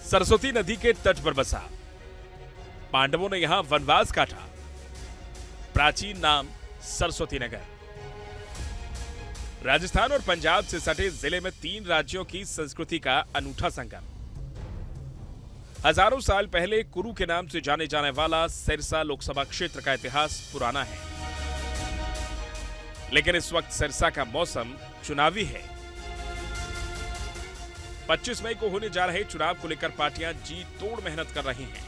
सरस्वती नदी के तट पर बसा। पांडवों ने यहां वनवास काटा। प्राचीन नाम सरस्वती नगर। राजस्थान और पंजाब से सटे जिले में 3 राज्यों की संस्कृति का अनूठा संगम। हजारों साल पहले कुरु के नाम से जाने जाने वाला सिरसा लोकसभा क्षेत्र का इतिहास पुराना है, लेकिन इस वक्त सिरसा का मौसम चुनावी है। 25 मई को होने जा रहे चुनाव को लेकर पार्टियां जी तोड़ मेहनत कर रही हैं।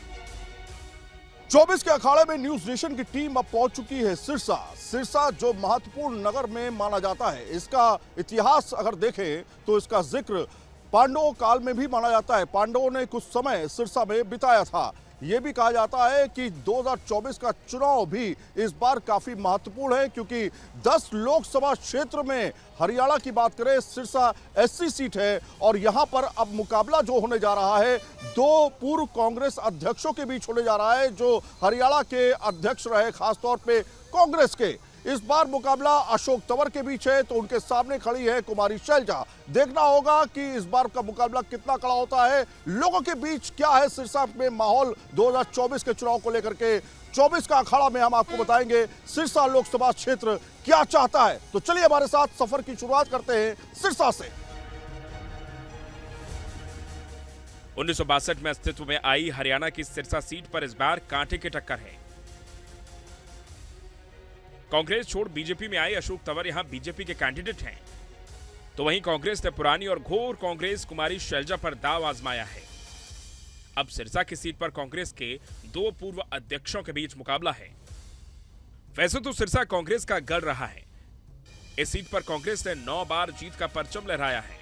24 के अखाड़े में न्यूज नेशन की टीम अब पहुंच चुकी है सिरसा जो महत्वपूर्ण नगर में माना जाता है। इसका इतिहास अगर देखें तो इसका जिक्र पांडवों काल में भी माना जाता है। पांडवों ने कुछ समय सिरसा में बिताया था। यह भी कहा जाता है कि 2024 का चुनाव भी इस बार काफी महत्वपूर्ण है, क्योंकि 10 लोकसभा क्षेत्र में हरियाणा की बात करें, सिरसा एससी सीट है और यहां पर अब मुकाबला जो होने जा रहा है 2 पूर्व कांग्रेस अध्यक्षों के बीच होने जा रहा है, जो हरियाणा के अध्यक्ष रहे खासतौर पे कांग्रेस के। इस बार मुकाबला अशोक तंवर के बीच है, तो उनके सामने खड़ी है कुमारी शैलजा। देखना होगा कि इस बार का मुकाबला कितना कड़ा होता है, लोगों के बीच क्या है सिरसा में माहौल 2024 के चुनाव को लेकर के। 24 का अखाड़ा में हम आपको बताएंगे सिरसा लोकसभा क्षेत्र क्या चाहता है। तो चलिए हमारे साथ सफर की शुरुआत करते हैं सिरसा से। 1962 में अस्तित्व में आई हरियाणा की सिरसा सीट पर इस बार कांटे की टक्कर है। कांग्रेस छोड़ बीजेपी में आए अशोक तंवर यहां बीजेपी के कैंडिडेट हैं, तो वहीं कांग्रेस ने पुरानी और घोर कांग्रेस कुमारी शैलजा पर दांव आजमाया है। अब सिरसा की सीट पर कांग्रेस के 2 पूर्व अध्यक्षों के बीच मुकाबला है। वैसे तो सिरसा कांग्रेस का गढ़ रहा है। इस सीट पर कांग्रेस ने 9 बार जीत का परचम लहराया है।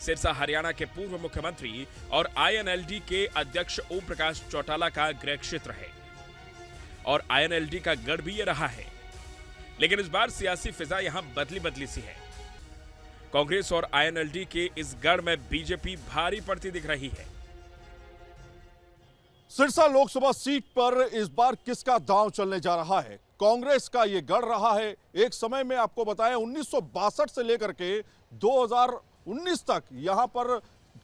सिरसा हरियाणा के पूर्व मुख्यमंत्री और आईएनएलडी के अध्यक्ष ओम प्रकाश चौटाला का गृह क्षेत्र है और आईएनएलडी का गढ़ भी ये रहा है। लेकिन इस बार सियासी फिजा यहां बदली सी है। कांग्रेस और आईएनएलडी के इस गढ़ में बीजेपी भारी पड़ती दिख रही है। सिरसा लोकसभा सीट पर इस बार किसका दांव चलने जा रहा है? कांग्रेस का यह गढ़ रहा है। एक समय में आपको बताएं 1962 से लेकर के 2019 तक यहां पर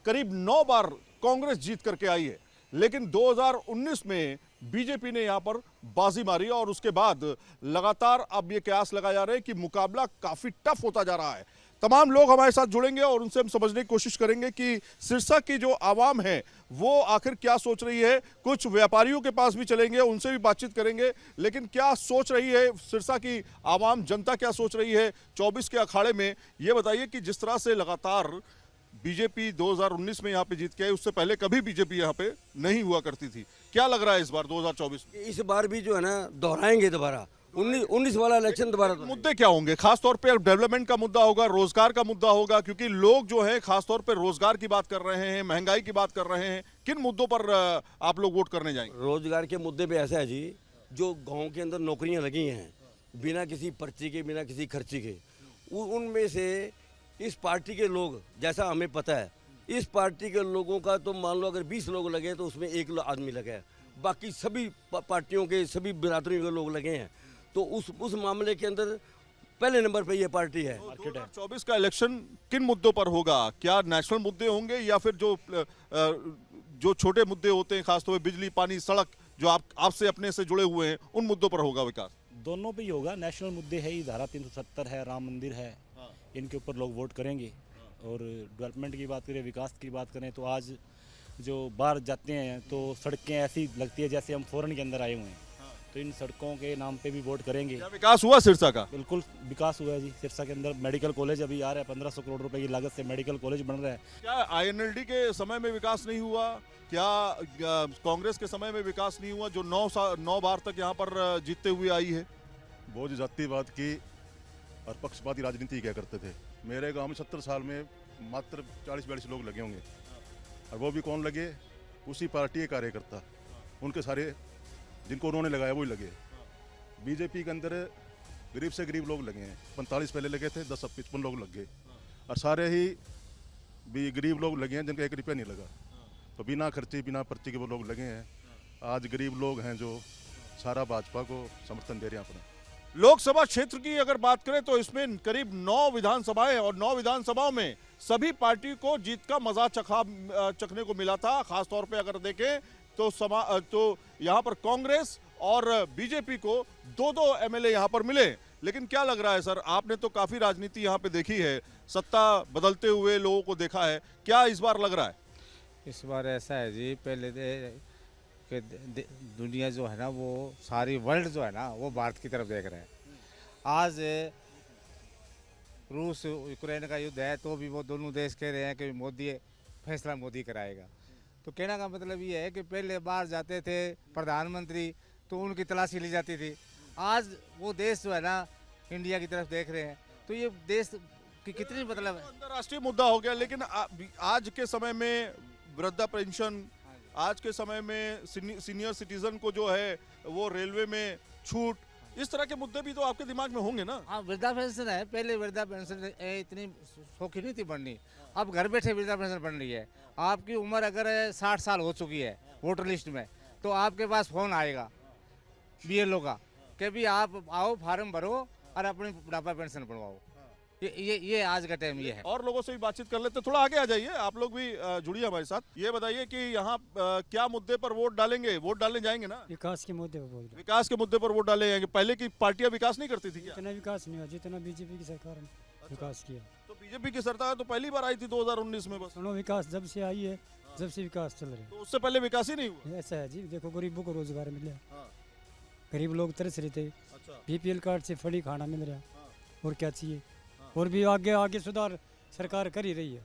करीब 9 बार कांग्रेस जीत करके आई है, लेकिन 2019 में बीजेपी ने यहां पर बाजी मारी और उसके बाद लगातार अब ये कयास लगाया जा रहा है कि मुकाबला काफी टफ होता जा रहा है। तमाम लोग हमारे साथ जुड़ेंगे और उनसे हम समझने की कोशिश करेंगे कि सिरसा की जो आवाम है वो आखिर क्या सोच रही है। कुछ व्यापारियों के पास भी चलेंगे, उनसे भी बातचीत करेंगे, लेकिन क्या सोच रही है सिरसा की आवाम, जनता क्या सोच रही है 24 के अखाड़े में। ये बताइए कि जिस तरह से लगातार बीजेपी 2019 में यहाँ पे जीत के आई, उससे पहले कभी बीजेपी यहाँ पे नहीं हुआ करती थी। क्या लग रहा है इस बार 2024 में? इस बार भी जो है ना दोहराएंगे दोबारा 19 वाला इलेक्शन दोबारा। मुद्दे क्या होंगे? खासतौर पे डेवलपमेंट का मुद्दा होगा, रोजगार का मुद्दा होगा, क्योंकि लोग जो है खासतौर पे रोजगार की बात कर रहे हैं, महंगाई की बात कर रहे हैं। किन मुद्दों पर आप लोग वोट करने जाएंगे? रोजगार के मुद्दे पे ऐसा है जी, जो गाँव के अंदर नौकरियाँ लगी हैं बिना किसी पर्ची के, बिना किसी खर्ची के, उनमें से इस पार्टी के लोग, जैसा हमें पता है, इस पार्टी के लोगों का तो मान लो अगर 20 लोग लगे तो उसमें 1 आदमी लगा है, बाकी सभी पार्टियों के सभी बिरादरियों के लोग लगे हैं। तो उस मामले के अंदर पहले नंबर पे ये पार्टी है। 2024 का इलेक्शन किन मुद्दों पर होगा? क्या नेशनल मुद्दे होंगे या फिर जो छोटे मुद्दे होते हैं, खासतौर पर बिजली, पानी, सड़क, जो आपसे अपने से जुड़े हुए हैं, उन मुद्दों पर होगा विकास? दोनों पे ही होगा। नेशनल मुद्दे है, धारा 370 है, राम मंदिर है, इनके ऊपर लोग वोट करेंगे। और डेवलपमेंट की बात करें, विकास की बात करें, तो आज जो बाहर जाते हैं तो सड़कें ऐसी लगती है जैसे हम फॉरेन के अंदर आए हुए हैं। तो इन सड़कों के नाम पे भी वोट करेंगे। क्या विकास हुआ सिरसा का? बिल्कुल विकास हुआ है जी। सिरसा के अंदर मेडिकल कॉलेज अभी आ रहा है, 1500 करोड़ रुपए की लागत से मेडिकल कॉलेज बन रहा है। क्या आईएनएलडी के समय में विकास नहीं हुआ? क्या कांग्रेस के समय में विकास नहीं हुआ, जो 9 बार तक यहाँ पर जीतते हुए आई है? बहुत जातिवाद की और पक्षपाती राजनीति क्या करते थे। मेरे गांव में 70 साल में मात्र 40-42 लोग लगे होंगे, और वो भी कौन लगे? उसी पार्टी के कार्यकर्ता, उनके सारे जिनको उन्होंने लगाया वही लगे। बीजेपी के अंदर गरीब से गरीब लोग लगे हैं, 45 पहले लगे थे, 10 अब 55 लोग लग गए, और सारे ही भी गरीब लोग लगे हैं जिनका 1 रुपया नहीं लगा। तो बिना खर्चे, बिना पर्ची के वो लोग लगे हैं। आज गरीब लोग हैं जो सारा भाजपा को समर्थन दे रहे हैं अपना। लोकसभा क्षेत्र की अगर बात करें तो इसमें करीब 9 विधानसभाएं हैं और 9 विधानसभाओं में सभी पार्टी को जीत का मजा चखने को मिला था। खासतौर पे अगर देखें तो यहाँ पर कांग्रेस और बीजेपी को 2-2 एमएलए यहाँ पर मिले। लेकिन क्या लग रहा है सर, आपने तो काफी राजनीति यहाँ पे देखी है, सत्ता बदलते हुए लोगों को देखा है, क्या इस बार लग रहा है? इस बार ऐसा है जी, पहले कि दुनिया जो है ना, वो सारी वर्ल्ड जो है ना, वो भारत की तरफ देख रहे हैं। आज रूस यूक्रेन का युद्ध है तो भी वो दोनों देश कह रहे हैं कि मोदी फैसला मोदी कराएगा। तो कहने का मतलब ये है कि पहले बाहर जाते थे प्रधानमंत्री तो उनकी तलाशी ली जाती थी, आज वो देश जो है ना इंडिया की तरफ देख रहे हैं। तो ये देश की कितनी मतलब है, अंतर्राष्ट्रीय मुद्दा हो गया। लेकिन आज के समय में वृद्धा पेंशन, आज के समय में सीनियर सिटीजन को जो है वो रेलवे में छूट, इस तरह के मुद्दे भी तो आपके दिमाग में होंगे ना? हाँ, वृद्धा पेंशन है। पहले वृद्धा पेंशन इतनी सौखी नहीं थी बननी, अब घर बैठे वृद्धा पेंशन बन रही है। आपकी उम्र अगर 60 साल हो चुकी है वोटर लिस्ट में, तो आपके पास फोन आएगा बीएलओ का कि भी आप आओ, फार्म भरो और अपनी बुढ़ापा पेंशन बनवाओ। ये आज का टाइम ये है। और लोगों से भी बातचीत कर लेते, थोड़ा आगे आ जाइए, आप लोग भी जुड़िए हमारे साथ। ये बताइए कि यहाँ क्या मुद्दे पर वोट डालेंगे? वोट डालने जाएंगे ना? विकास के मुद्दे पर बोल रहे हैं। विकास के मुद्दे पर वोट डाले जाएंगे। पहले की पार्टियां विकास नहीं करती थी क्या? इतना विकास नहीं हुआ जितना बीजेपी की सरकार ने विकास किया। तो बीजेपी की सरकार तो पहली बार आई थी 2019 में बस। सुनो, विकास जब से आई है, जब से विकास चल रहे तो उससे पहले विकास ही नहीं हुआ। हैं। ऐसा है जी, देखो गरीबों को रोजगार मिले, हाँ। गरीब लोग तरस रहे थे, अच्छा। बीपीएल कार्ड से फ्री खाना मिल रहा, और क्या चाहिए? और भी आगे आगे सुधार सरकार कर ही रही है।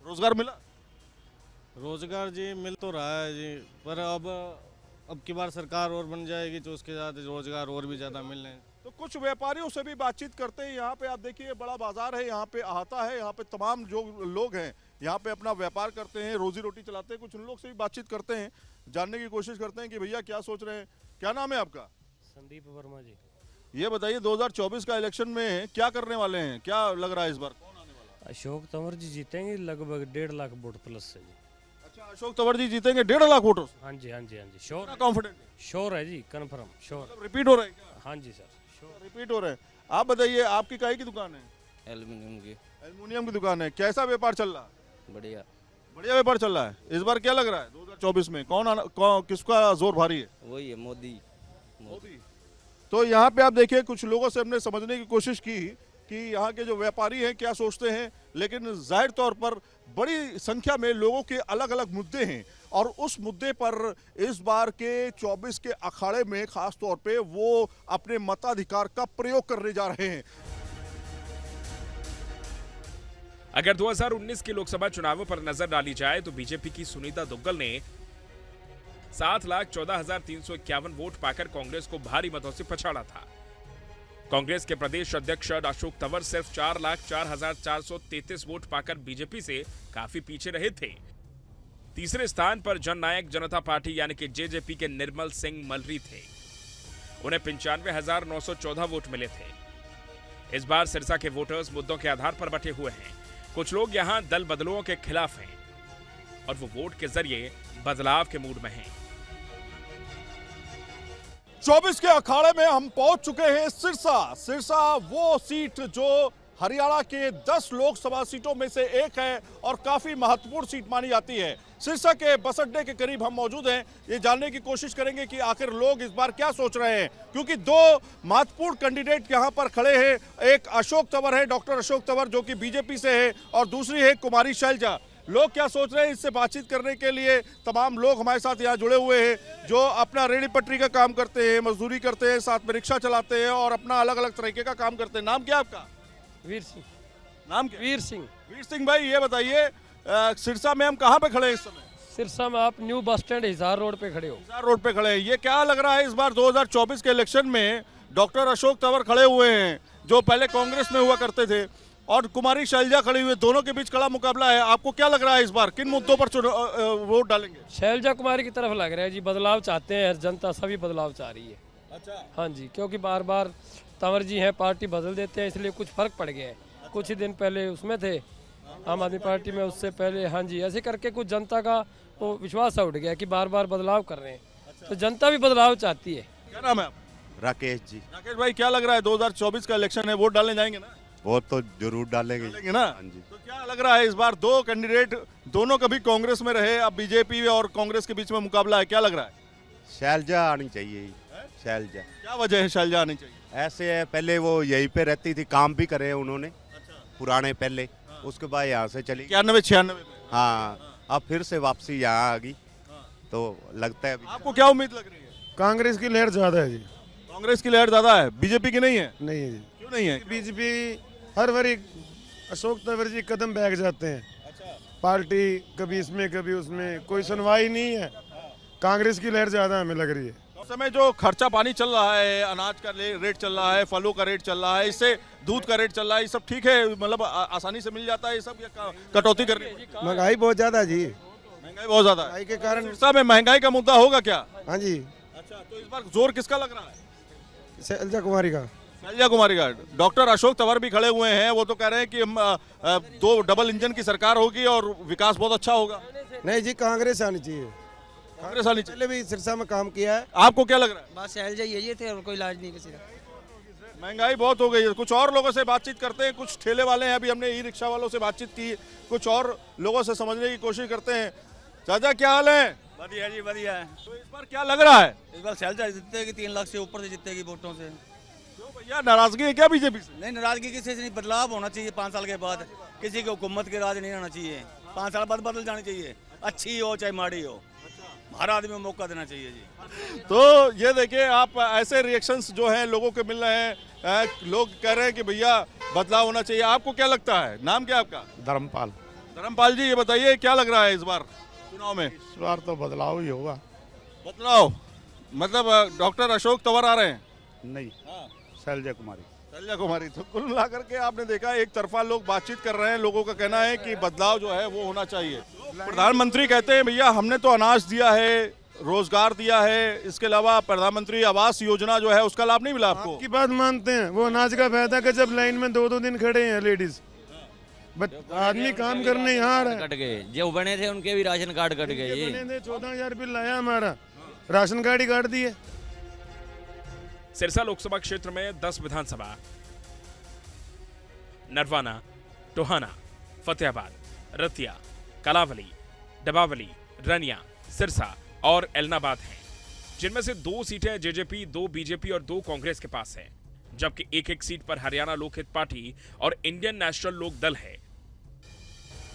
रोजगार मिला? रोजगार जी मिल तो रहा है जी, पर अब की बार सरकार और बन जाएगी तो उसके साथ रोजगार और भी ज़्यादा मिलने। तो कुछ व्यापारियों से भी बातचीत करते हैं। यहाँ पे आप देखिए बड़ा बाजार है, यहाँ पे अहाता है, यहाँ पे तमाम जो लोग हैं यहाँ पे अपना व्यापार करते हैं, रोजी रोटी चलाते हैं। कुछ उन लोग से भी बातचीत करते हैं, जानने की कोशिश करते हैं कि भैया क्या सोच रहे हैं। क्या नाम है आपका? संदीप वर्मा जी। ये बताइए 2024 का इलेक्शन में क्या करने वाले हैं, क्या लग रहा है इस बार कौन आने वाला है? अशोक तंवर जी जीतेंगे लगभग 1.5 लाख वोट प्लस से जी। अच्छा, अशोक तंवर जी जीतेंगे 1.5 लाख वोटों से? हाँ जी, हाँ जी, हाँ जी, श्योर है। कॉन्फिडेंट है? श्योर है जी, कन्फर्म श्योर। मतलब रिपीट हो रहा है क्या? हाँ जी सर, श्योर रिपीट हो रहे हैं। आप बताइए आपकी काहे की दुकान है? एल्युमिनियम की। एल्युमिनियम की दुकान है। कैसा व्यापार चल रहा है? बढ़िया। बढ़िया व्यापार चल रहा है। इस बार क्या लग रहा है 2024 में किसका जोर भारी है? वही है, मोदी। मोदी। तो यहाँ पे आप देखिए कुछ लोगों से हमने समझने की कोशिश की कि यहाँ के जो व्यापारी हैं क्या सोचते हैं, लेकिन जाहिर तौर पर बड़ी संख्या में लोगों के अलग अलग मुद्दे हैं और उस मुद्दे पर इस बार के 24 के अखाड़े में खास तौर पे वो अपने मताधिकार का प्रयोग करने जा रहे हैं। अगर 2019 के लोकसभा चुनावों पर नजर डाली जाए तो बीजेपी की सुनीता दुग्गल ने 7,14,351 वोट पाकर कांग्रेस को भारी मतों से पछाड़ा था। कांग्रेस के प्रदेश अध्यक्ष अशोक तंवर सिर्फ 4,04,433 वोट पाकर बीजेपी से काफी पीछे रहे थे। तीसरे स्थान पर जननायक जनता पार्टी यानी कि जेजेपी के निर्मल सिंह मलरी थे। उन्हें 95,914 वोट मिले थे। इस बार सिरसा के वोटर्स मुद्दों के आधार पर बटे हुए हैं। कुछ लोग यहां दल बदलुओं के खिलाफ हैं और वो वोट के जरिए बदलाव के मूड में हैं। 24 के अखाड़े में हम पहुंच चुके हैं सिरसा वो सीट जो हरियाणा के 10 लोकसभा सीटों में से एक है और काफी महत्वपूर्ण सीट मानी जाती है। सिरसा के बस अड्डे के करीब हम मौजूद हैं। ये जानने की कोशिश करेंगे कि आखिर लोग इस बार क्या सोच रहे हैं, क्योंकि 2 महत्वपूर्ण कैंडिडेट यहां पर खड़े हैं। एक अशोक तंवर है, डॉक्टर अशोक तंवर, जो कि बीजेपी से है, और दूसरी है कुमारी शैलजा। लोग क्या सोच रहे हैं, इससे बातचीत करने के लिए तमाम लोग हमारे साथ यहाँ जुड़े हुए हैं, जो अपना रेहड़ी पटरी का काम करते हैं, मजदूरी करते हैं, साथ में रिक्शा चलाते हैं और अपना अलग अलग तरीके का काम करते हैं। नाम क्या है आपका? वीर सिंह। नाम क्या? वीर सिंह। वीर सिंह भाई, ये बताइए सिरसा में हम कहाँ पे खड़े हैं इस समय? सिरसा में आप new bus stand Hisar road पे खड़े हो। हिसार रोड पे खड़े हैं। ये क्या लग रहा है इस बार 2024 के इलेक्शन में डॉक्टर अशोक तंवर खड़े हुए हैं जो पहले कांग्रेस में हुआ करते थे, और कुमारी शैलजा खड़ी हुई है, दोनों के बीच कड़ा मुकाबला है। आपको क्या लग रहा है इस बार किन मुद्दों पर वोट डालेंगे? शैलजा कुमारी की तरफ लग रहा है जी, बदलाव चाहते हैं, जनता सभी बदलाव चाह रही है। अच्छा। हाँ जी, क्योंकि बार बार तंवर जी हैं, पार्टी बदल देते हैं, इसलिए कुछ फर्क पड़ गया है। कुछ ही दिन पहले उसमें थे आम आदमी पार्टी में, उससे पहले, हाँ जी, ऐसे करके कुछ जनता का वो विश्वास उठ गया कि बार बार बदलाव कर रहे हैं। तो जनता भी बदलाव चाहती है। क्या नाम है आप? राकेश जी। राकेश भाई क्या लग रहा है 2024 का इलेक्शन है, वोट डालने जाएंगे ना? वोट तो जरूर डालेंगे ना? हाँ जी। तो क्या लग रहा है इस बार दो कैंडिडेट दोनों कभी कांग्रेस में रहे, अब बीजेपी और कांग्रेस के बीच में मुकाबला है, क्या लग रहा है? शैलजा आनी चाहिए। शैलजा क्या वजह है शैलजा आनी चाहिए? ऐसे है, पहले वो यहीं पे रहती थी, काम भी करे उन्होंने पुराने पहले, उसके बाद यहाँ से चली 91-96 में। हाँ, अब फिर से वापसी यहाँ आ गई, तो लगता है। आपको क्या उम्मीद लग रही है? कांग्रेस की लहर ज्यादा है जी। कांग्रेस की लहर ज्यादा है, बीजेपी की नहीं है? नहीं है जी। क्यों नहीं है? बीजेपी हर बारी अशोक तंवर जी कदम बैग जाते हैं। पार्टी कभी इसमें कभी उसमें, कोई सुनवाई नहीं है। कांग्रेस की लहर ज्यादा हमें लग रही है। इस समय जो खर्चा पानी चल रहा है, अनाज का रेट चल रहा है, फलों का रेट चल रहा है, इससे दूध का रेट चल रहा है, ये सब ठीक है, मतलब आसानी से मिल जाता है ये सब, या कटौती करनी पड़ेगी? महंगाई बहुत ज्यादा है जी। महंगाई बहुत ज्यादा है, महंगाई के कारण सिरसा में महंगाई का मुद्दा होगा क्या? हाँ जी। अच्छा, तो इस बार जोर किसका लग रहा है? शैलजा कुमारी का। शैलजा कुमारी का। डॉक्टर अशोक तंवर भी खड़े हुए हैं, वो तो कह रहे हैं कि हम 2 डबल इंजन की सरकार होगी और विकास बहुत अच्छा होगा। नहीं जी, कांग्रेस आनी चाहिए। कांग्रेस आनी चाहिए। पहले भी सिरसा में काम किया है। आपको क्या लग रहा है? बस शैलजा यही थे और कोई इलाज नहीं किसी का। महंगाई बहुत हो गई है। कुछ और लोगों से बातचीत करते हैं, कुछ ठेले वाले हैं, अभी हमने ई रिक्शा वालों से बातचीत की, कुछ और लोगों से समझने की कोशिश करते हैं। चाचा क्या हाल है? बढ़िया जी बढ़िया है। तो इस बार क्या लग रहा है? इस बार शैलजा जीतेगी, 3 लाख से ऊपर से जीतेगी वोटों से। क्यों भैया, नाराजगी है क्या बीजेपी से? नहीं, नाराजगी किसी से नहीं, बदलाव होना चाहिए 5 साल के बाद। किसी की हुकूमत के राज नहीं रहना चाहिए, 5 साल बाद बदल जानी चाहिए, अच्छी हो चाहे माड़ी हो, हर आदमी को मौका देना चाहिए जी। तो ये देखिए आप, ऐसे रिएक्शंस जो हैं लोगों के मिल रहे हैं, लोग कह रहे हैं कि भैया बदलाव होना चाहिए। आपको क्या लगता है? नाम क्या आपका? धर्मपाल। धर्मपाल जी, ये बताइए क्या लग रहा है इस बार चुनाव में? इस बार तो बदलाव ही होगा। बदलाव मतलब डॉक्टर अशोक तंवर आ रहे हैं? नहीं, शैलजा कुमारी। शैलजा कुमारी। तो कुल मिला करके आपने देखा एक तरफा लोग बातचीत कर रहे हैं, लोगों का कहना है कि बदलाव जो है वो होना चाहिए। प्रधानमंत्री कहते हैं भैया हमने तो अनाज दिया है, रोजगार दिया है, इसके अलावा प्रधानमंत्री आवास योजना जो है उसका लाभ नहीं मिला आपको? आपकी बात मानते हैं, वो अनाज का फायदा कि जब लाइन में 2-2 दिन खड़े हैं लेडीज, आदमी काम करने यहाँ आ रहा है। कट गए, जो बने थे उनके भी राशन कार्ड कट गए। 14,000 बिल लाया हमारा, राशन कार्ड ही काट दिए। सिरसा लोकसभा क्षेत्र में 10 विधानसभा, नरवाना, टोहाना, फतेहाबाद, रतिया, कलावली, डबावली, रनिया, सिरसा और एलनाबाद हैं, जिनमें से 2 सीटें जेजेपी, 2 बीजेपी और 2 कांग्रेस के पास हैं, जबकि एक सीट पर हरियाणा लोकहित पार्टी और इंडियन नेशनल लोक दल है।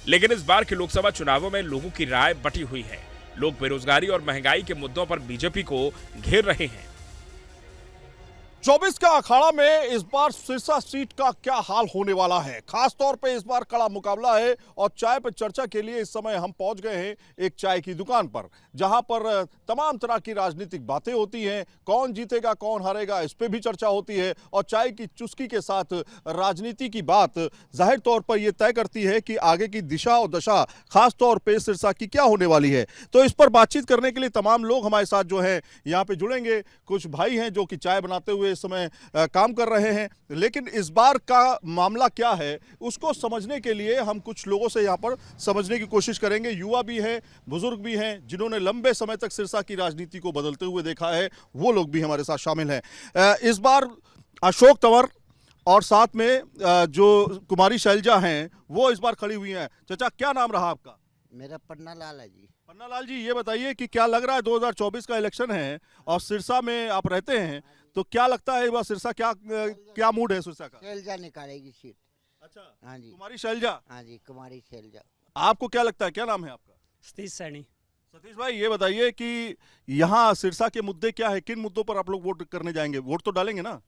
लेकिन इस बार के लोकसभा चुनावों में लोगों की राय बटी हुई है। लोग बेरोजगारी और महंगाई के मुद्दों पर बीजेपी को घेर रहे हैं। 24 का अखाड़ा में इस बार सिरसा सीट का क्या हाल होने वाला है? खास तौर पे इस बार कड़ा मुकाबला है और चाय पर चर्चा के लिए इस समय हम पहुंच गए हैं एक चाय की दुकान पर, जहां पर तमाम तरह की राजनीतिक बातें होती हैं। कौन जीतेगा कौन हारेगा इस पे भी चर्चा होती है और चाय की चुस्की के साथ राजनीति की बात जाहिर तौर पर यह तय करती है कि आगे की दिशा और दशा खास तौर पर सिरसा की क्या होने वाली है। तो इस पर बातचीत करने के लिए तमाम लोग हमारे साथ जो है यहाँ पे जुड़ेंगे। कुछ भाई हैं जो कि चाय बनाते हुए इस समय काम कर रहे हैं, लेकिन इस बार का मामला क्या है उसको समझने के लिए हम कुछ लोगों से यहाँ पर समझने की कोशिश करेंगे। युवा भी हैं, बुजुर्ग भी हैं, जिन्होंने लंबे समय तक सिरसा की राजनीति को बदलते हुए देखा है, वो लोग भी हमारे साथ शामिल हैं। इस बार अशोक तंवर और साथ में जो कुमारी शैलजा हैं वो इस बार खड़ी हुई हैं। चाचा क्या नाम रहा आपका? मेरा पन्ना लाल है जी। पन्ना लाल जी, ये बताइए कि क्या लग रहा है 2024 का इलेक्शन है और सिरसा में आप रहते हैं, तो क्या लगता है इस बार सिरसा क्या मूड है सिरसा का? शैलजा निकालेगी सीट। अच्छा, हाँ जी। कुमारी शैलजा? हाँ जी, कुमारी शैलजा। आपको क्या लगता है, क्या नाम है आपका? सतीश सैनी। सतीश भाई, ये बताइए कि यहाँ सिरसा के मुद्दे क्या है, किन मुद्दों पर आप लोग वोट करने जाएंगे? वोट तो डालेंगे ना?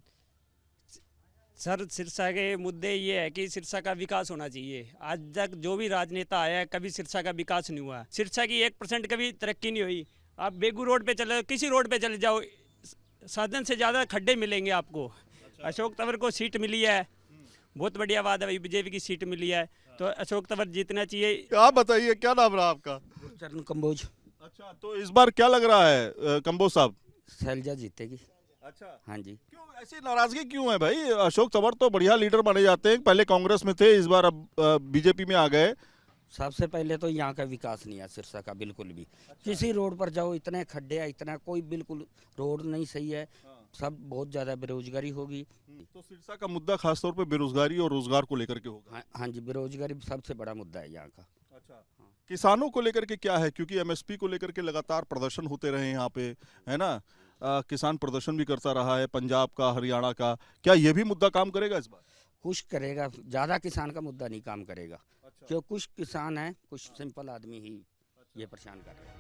सर, सिरसा के मुद्दे ये है कि सिरसा का विकास होना चाहिए। आज तक जो भी राजनेता आया है कभी सिरसा का विकास नहीं हुआ। सिरसा की 1% कभी तरक्की नहीं हुई। आप बेगू रोड पे चले, किसी रोड पे चले जाओ, साधन से ज़्यादा खड्डे मिलेंगे आपको। अशोक तंवर को सीट मिली है, बहुत बढ़िया बात है भाई, बीजेपी की सीट मिली है तो अशोक तंवर जीतना चाहिए। आप बताइए क्या नाम रहा आपका? चरण कंबोज। अच्छा, तो इस बार क्या लग रहा है कंबोज साहब? शैलजा जीतेगी। अच्छा, हाँ जी। क्यों ऐसी नाराजगी क्यों है भाई? अशोक तंवर तो बढ़िया लीडर माने जाते हैं, पहले कांग्रेस में थे, इस बार अब बीजेपी में आ गए। सबसे पहले तो यहाँ का विकास नहीं है सिरसा का बिल्कुल भी। किसी रोड पर जाओ इतने खड्डे हैं, इतना कोई बिल्कुल रोड नहीं सही है। सब बहुत ज़्यादा बेरोजगारी होगी। तो सिरसा का मुद्दा खासतौर पे बेरोजगारी और रोजगार को लेकर के होगा। हाँ जी, बेरोजगारी सबसे बड़ा मुद्दा है यहाँ का। अच्छा, किसानों को लेकर के क्या है, क्योंकि एमएसपी को लेकर के लगातार प्रदर्शन होते रहे यहाँ पे, है ना? किसान प्रदर्शन भी करता रहा है, पंजाब का, हरियाणा का, क्या ये भी मुद्दा काम करेगा इस बार? कुछ करेगा, ज़्यादा किसान का मुद्दा नहीं काम करेगा। अच्छा। क्यों, कुछ किसान हैं, कुछ सिंपल आदमी ही ये परेशान कर रहे हैं।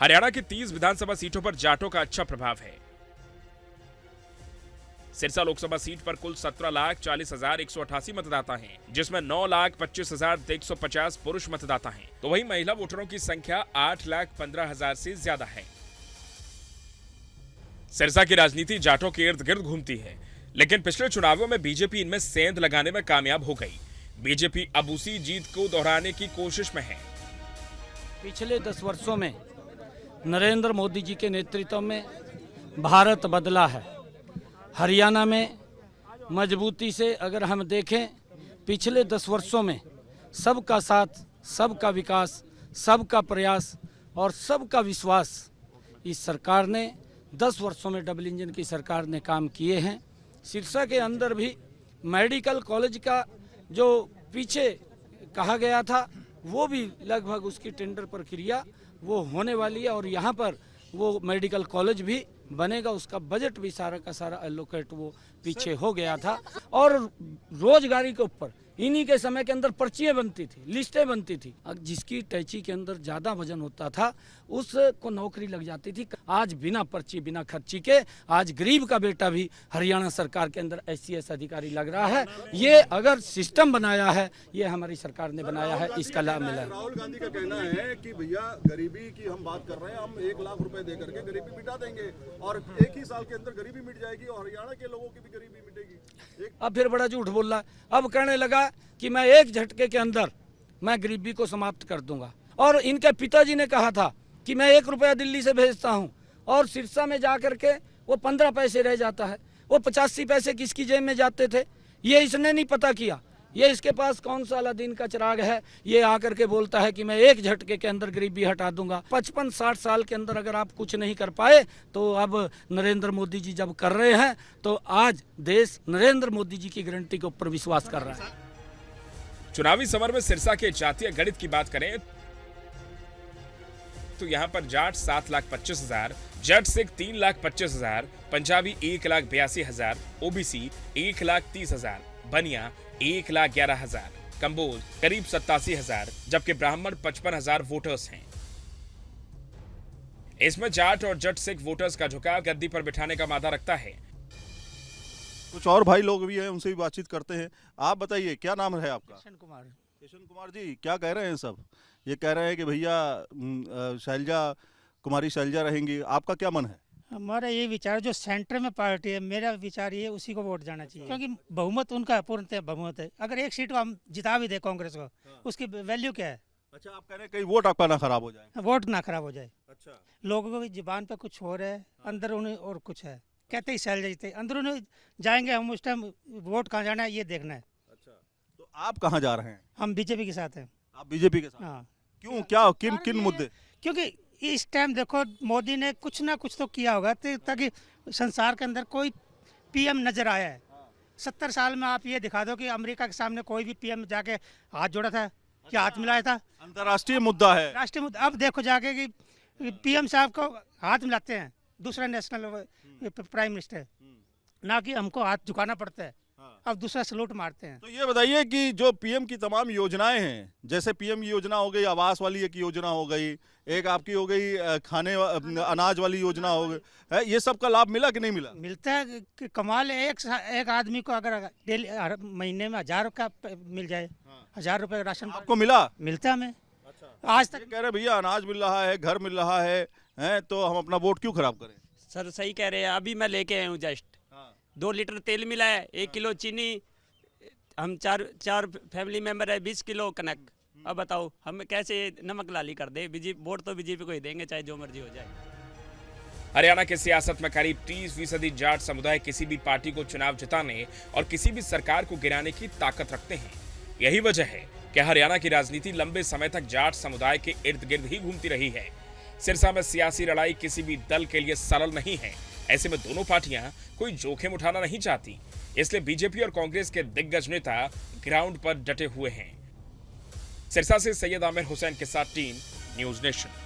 हरियाणा की 30 विधानसभा सीटों पर जाटों का अच्छा प्रभाव है। सिरसा लोकसभा सीट पर कुल 17,40,188 मतदाता हैं, जिसमें 9,25,150 पुरुष मतदाता हैं, तो वहीं महिला वोटरों की संख्या 8,15,000 से ज्यादा है। सिरसा की राजनीति जाटों के इर्द गिर्द घूमती है, लेकिन पिछले चुनावों में बीजेपी इनमें सेंध लगाने में कामयाब हो गई। बीजेपी अब उसी जीत को दोहराने की कोशिश में है। पिछले 10 वर्षों में नरेंद्र मोदी जी के नेतृत्व में भारत बदला है। हरियाणा में मजबूती से अगर हम देखें, पिछले 10 वर्षों में सबका साथ, सबका विकास, सबका प्रयास और सबका विश्वास इस सरकार ने 10 वर्षों में डबल इंजन की सरकार ने काम किए हैं। सिरसा के अंदर भी मेडिकल कॉलेज का जो पीछे कहा गया था, वो भी लगभग उसकी टेंडर प्रक्रिया वो होने वाली है और यहाँ पर वो मेडिकल कॉलेज भी बनेगा। उसका बजट भी सारा का सारा एलोकेट वो पीछे हो गया था। और रोजगारी के ऊपर इन्हीं के समय के अंदर पर्चियाँ बनती थी, लिस्टें बनती थी। जिसकी टैची के अंदर ज़्यादा वजन होता था उसको नौकरी लग जाती थी। आज बिना पर्ची, बिना खर्ची के आज गरीब का बेटा भी हरियाणा सरकार के अंदर SCS अधिकारी लग रहा है। ये अगर सिस्टम बनाया है, ये हमारी सरकार ने बनाया है, इसका लाभ मिला है। राहुल गांधी का कहना है कि भैया गरीबी की हम बात कर रहे हैं, हम 1 लाख रुपए दे करके गरीबी मिटा देंगे और 1 ही साल के अंदर गरीबी मिट जाएगी और हरियाणा के लोगों की भी गरीबी मिटेगी। अब फिर बड़ा झूठ बोल रहा है। अब कहने लगा कि मैं एक झटके के अंदर मैं गरीबी को समाप्त कर दूंगा। और इनके पिताजी ने कहा था कि मैं 1 रुपया दिल्ली से भेजता हूं और सिरसा में जा करके वो 15 पैसे रह जाता है, वो 85 पैसे किसकी जेब में जाते थे, ये इसने नहीं पता किया। ये इसके पास कौन सा अलादीन का चिराग है, ये आकर के बोलता है कि मैं एक झटके के अंदर गरीबी हटा दूंगा। 55-60 साल के अंदर अगर आप कुछ नहीं कर पाए तो अब नरेंद्र मोदी जी जब कर रहे हैं तो आज देश नरेंद्र मोदी जी की गारंटी के ऊपर विश्वास कर रहा है। चुनावी समर में सिरसा के जातीय गणित की बात करें तो यहां पर जाट 7,25,000, जट सिख 3,25,000, पंजाबी 1,82,000, OBC 1,30,000, बनिया 1,11,000, कंबोज करीब 87,000, जबकि ब्राह्मण 55,000 वोटर्स हैं। इसमें जाट और जट सिख वोटर्स का झुकाव गद्दी पर बिठाने का मादा रखता है। कुछ और भाई लोग भी हैं, उनसे भी बातचीत करते हैं। आप बताइए, क्या नाम है आपका? किशन कुमार। किशन कुमार जी, क्या कह रहे हैं सब? ये कह रहे हैं कि भैया शैलजा, कुमारी शैलजा रहेंगी, आपका क्या मन है? हमारा ये विचार, जो सेंटर में पार्टी है, मेरा विचार ये उसी को वोट जाना चाहिए, क्योंकि बहुमत उनका पूर्णतः बहुमत है। अगर एक सीट को हम जिता भी दे कांग्रेस को, उसकी वैल्यू क्या है? अच्छा, आप कह रहे हैं कहीं वोट आपका ना खराब हो जाए? वोट ना खराब हो जाए। अच्छा, लोगों की जुबान पे कुछ हो रहा है, अंदर उन्हें और कुछ है। कहते ही शैलजा जीते, अंदर उन्हें जाएंगे हम, उस टाइम वोट कहाँ जाना है ये देखना है। अच्छा, तो आप कहाँ जा रहे हैं? हम बीजेपी के साथ हैं। आप बीजेपी के साथ? हाँ। क्यों, क्या, किन किन मुद्दे? क्योंकि इस टाइम देखो, मोदी ने कुछ ना कुछ तो किया होगा ताकि संसार के अंदर कोई PM नजर आया है। 70 साल में आप ये दिखा दो कि अमेरिका के सामने कोई भी PM जाके हाथ जोड़ा था, क्या हाथ मिलाया था? अंतर्राष्ट्रीय मुद्दा है, राष्ट्रीय मुद्दा। अब देखो जाके कि PM साहब को हाथ मिलाते हैं दूसरा नेशनल प्राइम मिनिस्टर, ना कि हमको हाथ झुकाना पड़ता है। अब दूसरा सलूट मारते हैं। तो ये बताइए कि जो PM की तमाम योजनाएं हैं, जैसे PM योजना हो गई, आवास वाली एक योजना हो गई, एक आपकी हो गई खाने अनाज वाली योजना हो गई है, ये सब का लाभ मिला कि नहीं मिला? मिलता है कि कमाल है। एक आदमी को अगर डेली महीने में 1,000 का मिल जाए, 1,000 रुपए का राशन आपको मिला? मिलता हमें। अच्छा, आज तक कह रहे भैया अनाज मिल रहा है, घर मिल रहा है, तो हम अपना वोट क्यों खराब करें? सर सही कह रहे हैं। अभी मैं लेके आया हूँ जस्ट 2 लीटर तेल मिला है, 1 किलो चीनी, हम चार फैमिली मेंबर है, 20 किलो कनक। अब बताओ हम कैसे नमक लाली कर दे? वोट तो बीजेपी को ही देंगे, चाहे जो मर्जी हो जाए। हरियाणा की सियासत में करीब 30% जाट समुदाय किसी भी पार्टी को चुनाव जिताने और किसी भी सरकार को गिराने की ताकत रखते हैं। यही वजह है कि हरियाणा की राजनीति लंबे समय तक जाट समुदाय के इर्द गिर्द ही घूमती रही है। सिरसा में सियासी लड़ाई किसी भी दल के लिए सरल नहीं है, ऐसे में दोनों पार्टियां कोई जोखिम उठाना नहीं चाहती, इसलिए बीजेपी और कांग्रेस के दिग्गज नेता ग्राउंड पर डटे हुए हैं। सिरसा से सैयद आमिर हुसैन के साथ टीम न्यूज नेशन।